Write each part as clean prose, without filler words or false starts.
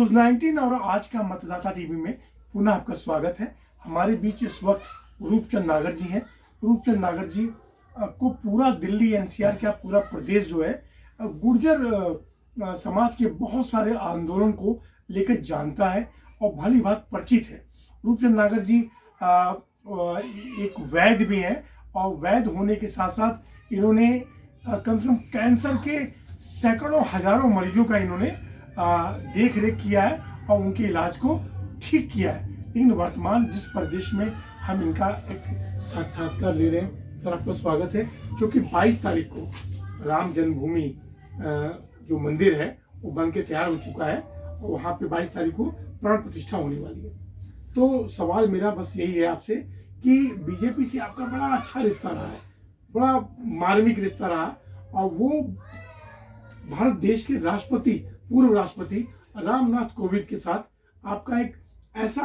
News 19 और आज का मतदाता टीवी में पुनः आपका स्वागत है। हमारे बीच इस वक्त रूपचंद नागर जी हैं। रूपचंद नागर जी को पूरा दिल्ली एनसीआर का पूरा प्रदेश जो है गुर्जर समाज के बहुत सारे आंदोलन को लेकर जानता है और भली भांति परिचित है। रूपचंद नागर जी एक वैद्य भी हैं और वैद्य होने के साथ साथ इन्होंने कम से कम कैंसर के सैकड़ों हजारों मरीजों का इन्होंने देख रेख किया है और उनके इलाज को ठीक किया है। लेकिन वर्तमान जिस प्रदेश में हम इनका एक साक्षात्कार ले रहे हैं, सर आपका स्वागत है। क्योंकि 22 तारीख को राम जन्मभूमि जो मंदिर है वो बन के तैयार हो चुका है और वहाँ पे 22 तारीख को प्राण प्रतिष्ठा होने वाली है। तो सवाल मेरा बस यही है आपसे कि बीजेपी से आपका बड़ा अच्छा रिश्ता रहा है, बड़ा मार्मिक रिश्ता रहा और वो भारत देश के राष्ट्रपति, पूर्व राष्ट्रपति रामनाथ कोविंद के साथ आपका एक ऐसा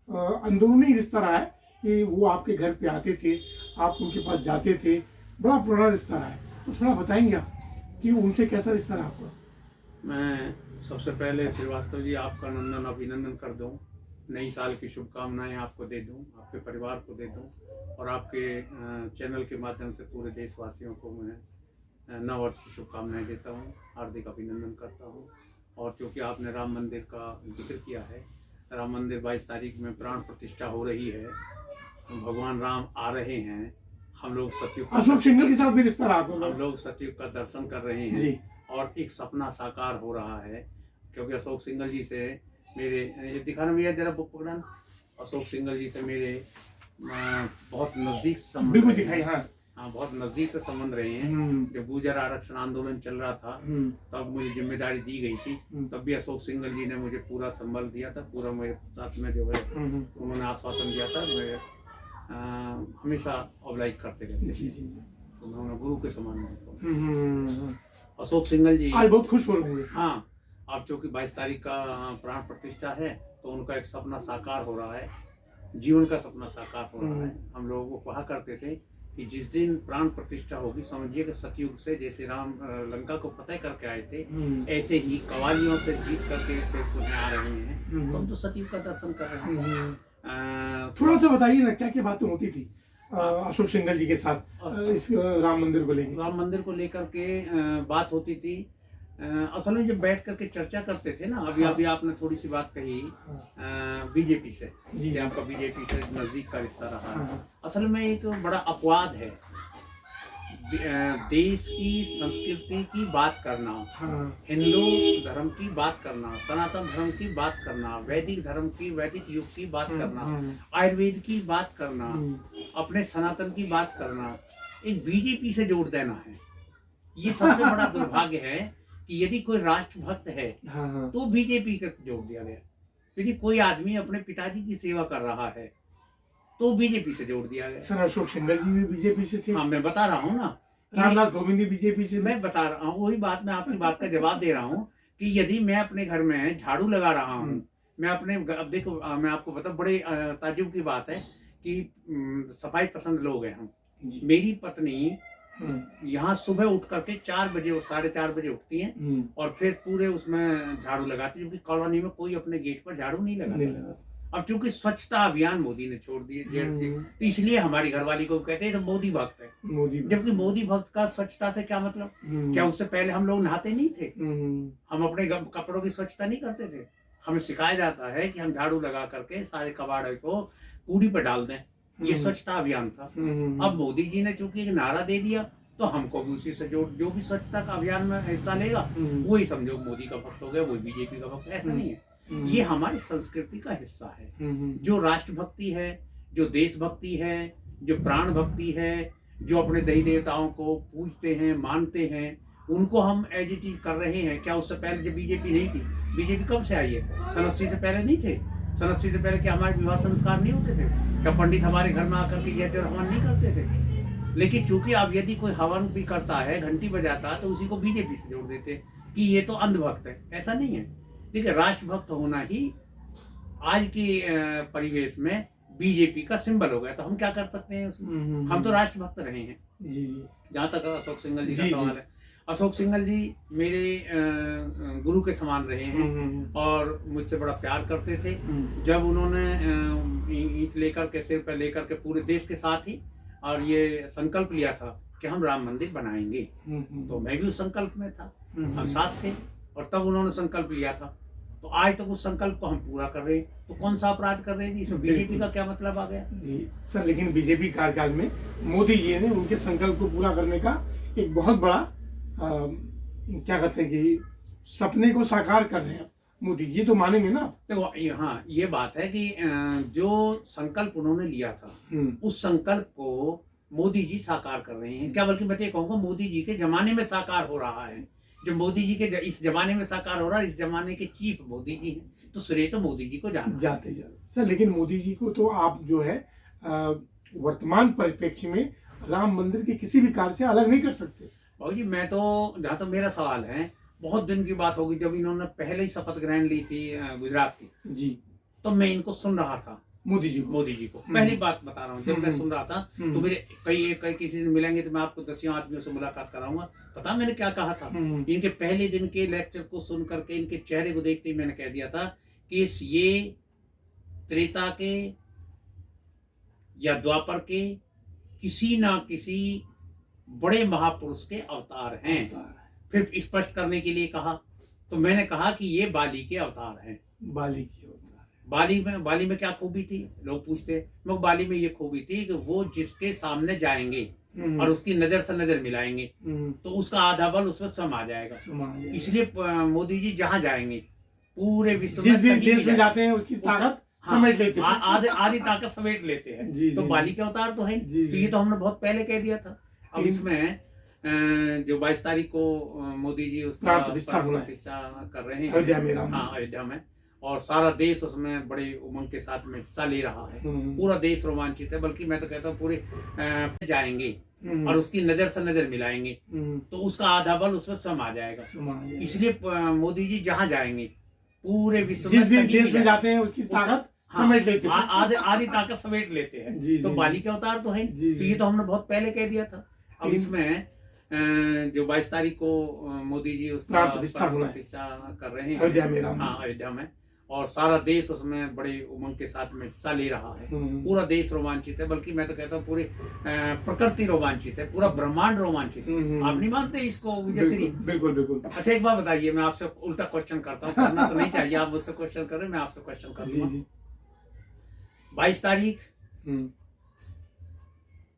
अंदरूनी रिश्ता रहा है कि वो आपके घर पे आते थे, आप उनके पास जाते थे, बड़ा पुराना रिश्ता रहा है। तो थोड़ा बताएंगे आप कि उनसे कैसा रिश्ता रहा आपका? मैं सबसे पहले श्रीवास्तव जी आपका अभिनंदन कर दूं, नई साल की शुभकामनाएं आपको दे दूं, आपके परिवार को दे दूं और आपके चैनल के माध्यम से पूरे देशवासियों को मैं नव वर्ष की शुभकामनाएं देता हूं, हार्दिक अभिनंदन करता हूं। और क्योंकि आपने राम मंदिर का जिक्र किया है, राम मंदिर 22 तारीख में प्राण प्रतिष्ठा हो रही है, भगवान राम आ रहे हैं, हम लोग सतयुग अशोक सिंघल के साथ भी रिश्ता रहा आपका? हम लोग सतयुग का दर्शन कर रहे हैं जी। और एक सपना साकार हो रहा है, क्योंकि अशोक सिंघल जी से मेरे, ये दिखाना भैया जरा बुक पकड़ाना, अशोक सिंघल जी से मेरे बहुत नजदीक संबंध दिखाई। हाँ, बहुत नजदीक से संबंध रहे हैं। जब गुर्जर आरक्षण आंदोलन चल रहा था तब मुझे जिम्मेदारी दी गई थी, तब भी अशोक सिंघल जी ने मुझे पूरा संबल दिया था, पूरा मेरे साथ में जो है उन्होंने आश्वासन दिया था। मैं हमेशा ऑब्लाइज करते रहते थे, तो मैं उन्हें गुरु के समान मानता हूँ। अशोक सिंघल जी आज बहुत खुश हो रहे हैं। हाँ, अब चूँकि 22 तारीख का प्राण प्रतिष्ठा है तो उनका एक सपना साकार हो रहा है, जीवन का सपना साकार हो रहा है। हम लोगों को कहा करते थे कि जिस दिन प्राण प्रतिष्ठा होगी, समझिए कि सतयुग से जैसे राम लंका को फतेह करके आए थे, ऐसे ही कवालियों से जीत करके फिर पुनः आ रहे हैं, तो हम तो सतयुग का दर्शन कर रहे हैं। थोड़ा सा बताइए ना क्या क्या बातें होती थी अशोक सिंघल जी के साथ इस राम मंदिर को लेकर? राम मंदिर को लेकर के बात होती थी। असल में जब बैठ करके चर्चा करते थे ना, अभी आपने थोड़ी सी बात कही बीजेपी से जी, आपका बीजेपी से नजदीक का रिश्ता रहा है। असल में एक बड़ा अपवाद है देश की संस्कृति की बात करना, हिंदू धर्म की बात करना, सनातन धर्म की बात करना, वैदिक धर्म की, वैदिक युग की बात करना, आयुर्वेद की बात करना, अपने सनातन की बात करना, एक बीजेपी से जोड़ देना है। ये सबसे बड़ा दुर्भाग्य है कि यदि कोई राष्ट्रभक्त है तो बीजेपी का जोड़ दिया गया, यदि कोई आदमी अपने पिताजी की सेवा कर रहा है तो बीजेपी से जोड़ दिया गया। सर अशोक सिंघल जी भी बीजेपी से थे। हाँ, मैं बता रहा हूँ ना, रामनाथ कोविंद भी बीजेपी से। मैं बता रहा हूँ वही बात, मैं आपकी बात का जवाब दे रहा हूँ कि यदि मैं अपने घर में झाड़ू लगा रहा हूँ, मैं अपने, अब देखो मैं आपको बता, बड़े ताज्जुब की बात है कि सफाई पसंद लोग हैं हम। मेरी पत्नी यहाँ सुबह उठ करके 4 बजे और 4:30 बजे उठती हैं और फिर पूरे उसमें झाड़ू लगाती है, क्योंकि कॉलोनी में कोई अपने गेट पर झाड़ू नहीं लगाता। अब चूंकि स्वच्छता अभियान मोदी ने छोड़ दिए, तो इसलिए हमारी घरवाली को कहते हैं तो मोदी भक्त है, जबकि मोदी भक्त का स्वच्छता से क्या मतलब? क्या उससे पहले हम लोग नहाते नहीं थे? हम अपने कपड़ों की स्वच्छता नहीं करते थे? हमें सिखाया जाता है कि हम झाड़ू लगा करके सारे कबाड़े को कूड़ी पर डाल दें, ये स्वच्छता अभियान था। अब मोदी जी ने चूंकि एक नारा दे दिया तो हमको भी उसी से जो भी स्वच्छता का अभियान में हिस्सा लेगा वही समझो मोदी का भक्त हो गया, वही बीजेपी का भक्त। ऐसा नहीं है, ये हमारी संस्कृति का हिस्सा है। जो राष्ट्रभक्ति है, जो देशभक्ति है, जो प्राण भक्ति है, जो अपने देवी देवताओं को पूजते हैं, मानते हैं, उनको हम एज इट इज कर रहे हैं। क्या उससे पहले जब बीजेपी नहीं थी? बीजेपी कब से आई है? सन 80 से पहले नहीं थे? सन 80 से पहले क्या हमारे विवाह संस्कार नहीं होते थे? क्या पंडित हमारे घर में आकर के यज्ञ हवन नहीं करते थे? लेकिन चूंकि अब यदि कोई हवन भी करता है, घंटी बजाता है, तो उसी को बीजेपी से जोड़ देते कि ये तो अंधभक्त है। ऐसा नहीं है। देखिए, राष्ट्रभक्त होना ही आज के परिवेश में बीजेपी का सिंबल हो गया, तो हम क्या कर सकते हैं उसमें? हम तो राष्ट्रभक्त रहे हैं। जी जी। जहाँ तक अशोक सिंघल जी का सवाल है, अशोक सिंघल जी मेरे गुरु के समान रहे हैं और मुझसे बड़ा प्यार करते थे। जब उन्होंने ईंट लेकर के सिर पर लेकर के पूरे देश के साथ ही और ये संकल्प लिया था कि हम राम मंदिर बनाएंगे, तो मैं भी उस संकल्प में था, हम साथ थे और तब उन्होंने संकल्प लिया था। तो आज तक उस संकल्प को हम पूरा कर रहे हैं, तो कौन सा अपराध कर रहे हैं? इसमें बीजेपी का क्या मतलब आ गया? जी सर, लेकिन बीजेपी कार्यकाल में मोदी जी ने उनके संकल्प को पूरा करने का एक बहुत बड़ा क्या कहते हैं कि सपने को साकार कर रहे हैं मोदी जी, तो मानेंगे ना? देखो हाँ, ये बात है कि जो संकल्प उन्होंने लिया था उस संकल्प को मोदी जी साकार कर रहे हैं। क्या बल्कि मैं तो ये कहूँगा मोदी जी के जमाने में साकार हो रहा है। जो मोदी जी के इस जमाने में साकार हो रहा है, इस जमाने के चीफ मोदी जी हैं, तो श्रेय तो मोदी जी को जाते सर। लेकिन मोदी जी को तो आप जो है वर्तमान परिप्रेक्ष्य में राम मंदिर के किसी भी कार्य से अलग नहीं कर सकते। बाबू जी मैं तो, जहाँ तक मेरा सवाल है, बहुत दिन की बात होगी जब इन्होंने पहले ही शपथ ग्रहण ली थी गुजरात की जी, तो मैं इनको सुन रहा था, मोदी जी को पहली बात बता रहा हूँ। जब मैं सुन रहा था तो मेरे कई किसी दिन मिलेंगे तो मैं आपको 10 आदमियों से मुलाकात कराऊंगा। पता मैंने क्या कहा था? इनके पहले दिन के लेक्चर को सुन करके इनके चेहरे को देखते ही मैंने कह दिया था कि ये त्रेता के या द्वापर के किसी ना किसी बड़े महापुरुष के अवतार हैं। फिर स्पष्ट करने के लिए कहा तो मैंने कहा कि ये बाली के अवतार हैं। बाली में क्या खूबी थी? लोग पूछते, मैं बाली में ये खूबी थी कि वो जिसके सामने जाएंगे और उसकी नजर से नजर मिलाएंगे तो उसका आधा बल उसमें समा जाएगा। इसलिए मोदी जी जहां जाएंगे पूरे विश्व में, जिस भी देश में जाते हैं उसकी ताकत समेट लेते हैं, आधी ताकत समेट लेते हैं। तो बाली के अवतार तो है, तो ये तो हमने बहुत पहले कह दिया था। अब इसमें जो 22 तारीख को मोदी जी उसका प्रतिष्ठा कर रहे हैं अयोध्या में, और सारा देश उसमें बड़े उमंग के साथ में हिस्सा ले रहा है। पूरा देश रोमांचित है, बल्कि मैं तो कहता हूँ पूरे जाएंगे और उसकी नजर से नजर मिलाएंगे तो उसका आधा बल उसमें समा जाएगा। इसलिए मोदी जी जहां जाएंगे पूरे विश्व में, जिस भी देश में जाते हैं उसकी ताकत समेट लेते हैं, आधी ताकत समेट लेते हैं। तो बाली के अवतार तो है, तो ये तो हमने बहुत पहले कह दिया था। अब इसमें जो 22 तारीख को मोदी जी उसका प्रतिष्ठा कर रहे हैं अयोध्या में, और सारा देश उसमें बड़े उमंग के साथ में हिस्सा ले रहा है। पूरा देश रोमांचित है, बल्कि मैं तो कहता हूँ पूरे प्रकृति रोमांचित है, पूरा ब्रह्मांड रोमांचित है। आप नहीं मानते इसको? बिल्कुल। अच्छा एक बात बताइए, मैं आपसे उल्टा क्वेश्चन करता हूँ, करना तो नहीं चाहिए, आप मुझसे क्वेश्चन कर रहे हैं, मैं आपसे क्वेश्चन कर रहा हूँ। 22 तारीख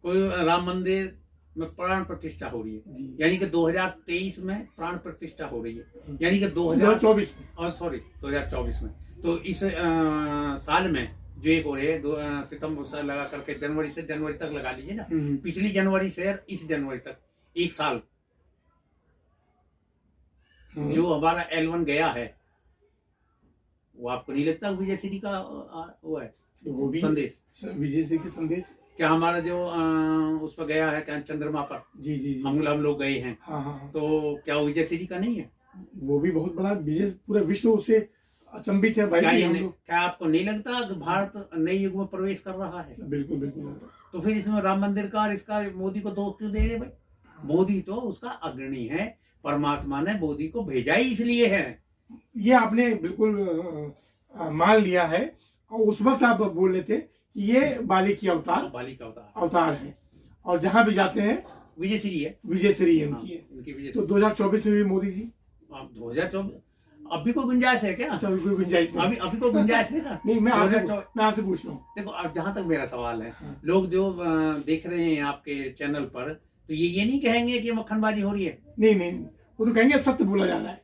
कोई राम मंदिर में प्राण प्रतिष्ठा हो रही है, यानी कि 2023 में प्राण प्रतिष्ठा हो रही है, यानी कि 2024 में। तो इस साल में जो एक हो रहे हैं सितंबर से लगा करके जनवरी से जनवरी तक लगा लीजिए ना, पिछली जनवरी से इस जनवरी तक एक साल जो हमारा L1 गया है, वो आपको नहीं लगता विजय श्री का वो है? वो भी संदेश, विजय श्री के संदेश क्या हमारा जो उस पर गया है क्या चंद्रमा पर? जी। हम लोग गए हैं। हाँ। तो क्या विजय श्री का नहीं है? वो भी बहुत बड़ा विजय, पूरा विश्व उससे अचंभित है भाई। क्या आपको नहीं लगता कि भारत नए युग में प्रवेश कर रहा है? बिल्कुल। तो फिर इसमें राम मंदिर का और इसका मोदी को दोष क्यों दे रहे भाई? मोदी तो उसका अग्रणी है, परमात्मा ने मोदी को भेजा ही इसलिए है। ये आपने बिल्कुल मान लिया है, और उस वक्त आप बोल रहे थे ये बाली का अवतार है, और जहां भी जाते हैं विजय श्री है उनकी। तो 2024 में भी मोदी जी, 2024 अभी कोई गुंजाइश है क्या? अच्छा, कोई गुंजाइश नहीं, अभी कोई गुंजाइश है ना? नहीं, मैं आपसे पूछ रहा हूँ। देखो अब जहां तक मेरा सवाल है, लोग जो देख रहे हैं आपके चैनल पर, तो ये नहीं कहेंगे कि मक्खनबाजी हो रही है? नहीं, वो तो कहेंगे सत्य बोला जा रहा है।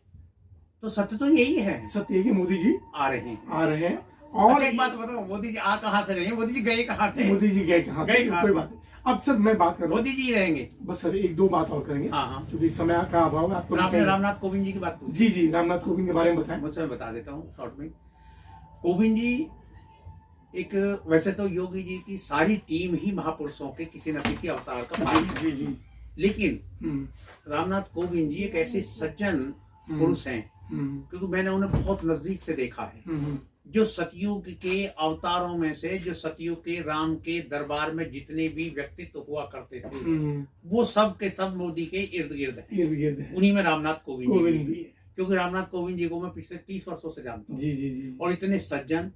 तो सत्य तो यही है, सत्य है कि मोदी जी आ रहे हैं। और अच्छा एक बात बताओ, मोदी जी आ कहाँ से रहे हैं? मोदी जी गए कहाँ थे? मोदी जी गए कहाँ से? कोई बात नहीं, अब सर मैं बात कर रहा हूँ, मोदी जी रहेंगे। बस सर एक दो बात और करेंगे, हाँ। क्योंकि समय का अभाव है। आपको आपने रामनाथ कोविंद जी की बात पूछी। जी, रामनाथ कोविंद के बारे में बताएं। मुझसे बता देता हूँ शॉर्ट में। कोविंद जी एक, वैसे तो योगी जी की सारी टीम ही महापुरुषों के किसी न किसी अवतार का जी, लेकिन रामनाथ कोविंद जी एक ऐसे सज्जन पुरुष हैं, क्योंकि मैंने उन्हें बहुत नजदीक से देखा है। जो सतयुग के अवतारों में से, जो सतयुग के राम के दरबार में जितने भी व्यक्तित्व हुआ करते थे, वो सब के सब मोदी के इर्द गिर्द है। उन्हीं में रामनाथ कोविंद भी है, क्योंकि रामनाथ कोविंद जी को मैं पिछले 30 वर्षों से जानता हूँ। जी। और इतने सज्जन,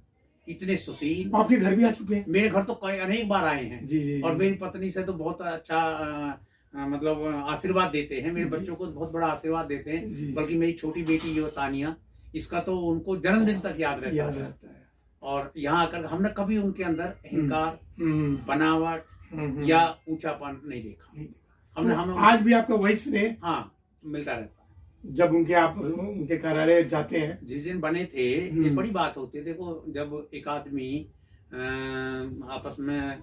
इतने सुशील। आपके घर भी आ चुके हैं? मेरे घर तो कई अनेक बार आए हैं। जी। और मेरी पत्नी से तो बहुत अच्छा मतलब आशीर्वाद देते हैं, मेरे बच्चों को बहुत बड़ा आशीर्वाद देते हैं। बल्कि मेरी छोटी बेटी जो तानिया, इसका तो उनको जन्मदिन तक याद रहता है। और यहाँ आकर हमने कभी उनके अंदर अहंकार, बनावट या ऊंचापन नहीं देखा। हमने आज भी आपका वही स्नेह हाँ मिलता रहता है। जब आप उनके कार्यालय जाते हैं? जिस दिन बने थे, ये बड़ी बात होती है। देखो, जब एक आदमी आपस में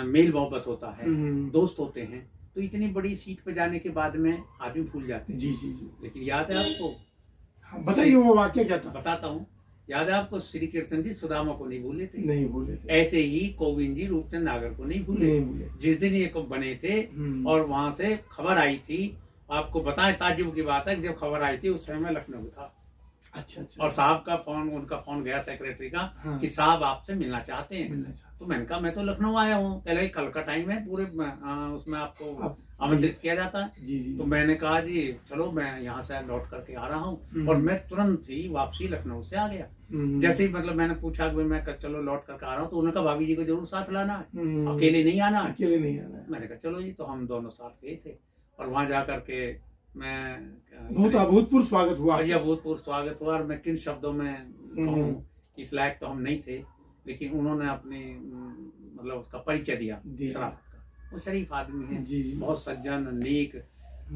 मेल मोहब्बत होता है, दोस्त होते हैं, तो इतनी बड़ी सीट पे जाने के बाद में आदमी भूल जाते हैं। जी। लेकिन याद है आपको? बताइए वो वाक्य क्या था? बताता हूँ। याद है आपको? श्री कृष्ण जी सुदामा को नहीं भूले थे। नहीं भूले थे। ऐसे ही कोविंद जी रूपचंद नागर को नहीं भूले। जिस दिन ये बने थे और वहां से खबर आई थी, आपको बताएं ताज्जुब की बात है, जब खबर आई थी उस समय मैं लखनऊ था। अच्छा। और साहब का फोन, उनका फोन गया सेक्रेटरी का, कि साहब आपसे मिलना चाहते हैं। तो मैंने कहा मैं तो लखनऊ आया हूँ, पहले कल का टाइम है, पूरे उसमें आपको आमंत्रित किया जाता है। जी। तो मैंने कहा जी चलो, मैं यहाँ से लौट करके आ रहा हूँ। और मैं तुरंत ही वापसी लखनऊ से आ गया। जैसे ही मतलब मैंने पूछा कि मैं चलो लौट करके आ रहा हूँ, तो उन्होंने कहा भाभी जी को जरूर साथ लाना है, अकेले नहीं आना है। मैंने कहा चलो जी। तो हम दोनों साथ गए थे और वहां जा करके मैं बहुत अभूतपूर्व स्वागत हुआ। अभूतपूर्व स्वागत हुआ। और मैं किन शब्दों में कहूँ, इस लायक तो हम नहीं थे, लेकिन उन्होंने अपने मतलब उसका परिचय दिया शराफत का। वो शरीफ आदमी है, बहुत सज्जन, नेक।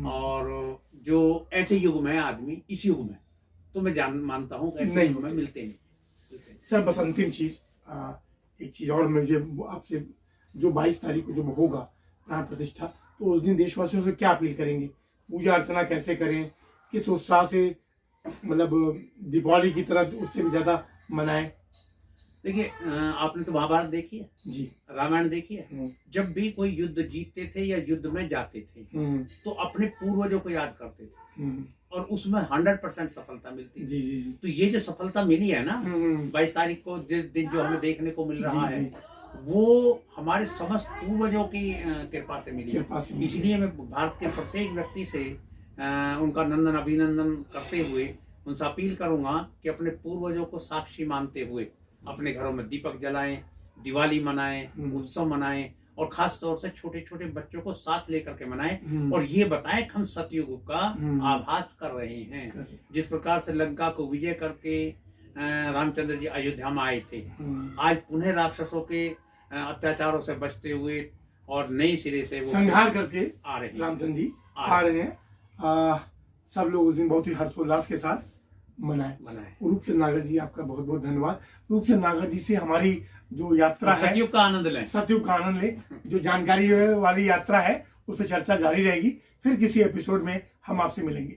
और जो ऐसे युग में आदमी, इस युग में तो मैं मानता हूँ ऐसे युग में मिलते नहीं। सर बस अंतिम चीज, एक चीज और मुझे आपसे, जो 22 तारीख को जब होगा प्राण प्रतिष्ठा, तो उस दिन देशवासियों से क्या अपील करेंगे? पूजा अर्चना कैसे करें, किस उत्साह से, मतलब दीपावली की तरह उससे भी ज्यादा मनाएं? देखिए, आपने तो महाभारत देखी है जी, रामायण देखी है। जब भी कोई युद्ध जीतते थे या युद्ध में जाते थे, तो अपने पूर्वजों को याद करते थे और उसमें 100% सफलता मिलती। जी। तो ये जो सफलता मिली है ना 22 तारीख को, जिस दिन जो हमें देखने को मिल रहा है, वो हमारे समस्त पूर्वजों की कृपा से मिली है। इसलिए मैं भारत के प्रत्येक व्यक्ति से उनका नंदन अभिनंदन करते हुए उनसे अपील करूंगा कि अपने पूर्वजों को साक्षी मानते हुए अपने घरों में दीपक जलाएं, दिवाली मनाएं, उत्सव मनाएं, और खास तौर से छोटे छोटे बच्चों को साथ लेकर के मनाएं और ये बताएं कि हम सतयुग का आभास कर रहे हैं। जिस प्रकार से लंका को विजय करके रामचंद्र जी अयोध्या में आए थे, आज पुनः राक्षसों के अत्याचारों से बचते हुए और नए सिरे से वो संहार करके आ रहे हैं। रामचंद्र जी आ रहे हैं। सब लोग उस दिन बहुत ही हर्षोल्लास के साथ मनाए। रूपचंद नागर जी, आपका बहुत बहुत धन्यवाद। रूपचंद नागर जी से हमारी जो यात्रा है, सतयुग का आनंद लें, सतयुग का आनंद लें। जो जानकारी वाली यात्रा है उस पर चर्चा जारी रहेगी। फिर किसी एपिसोड में हम आपसे मिलेंगे।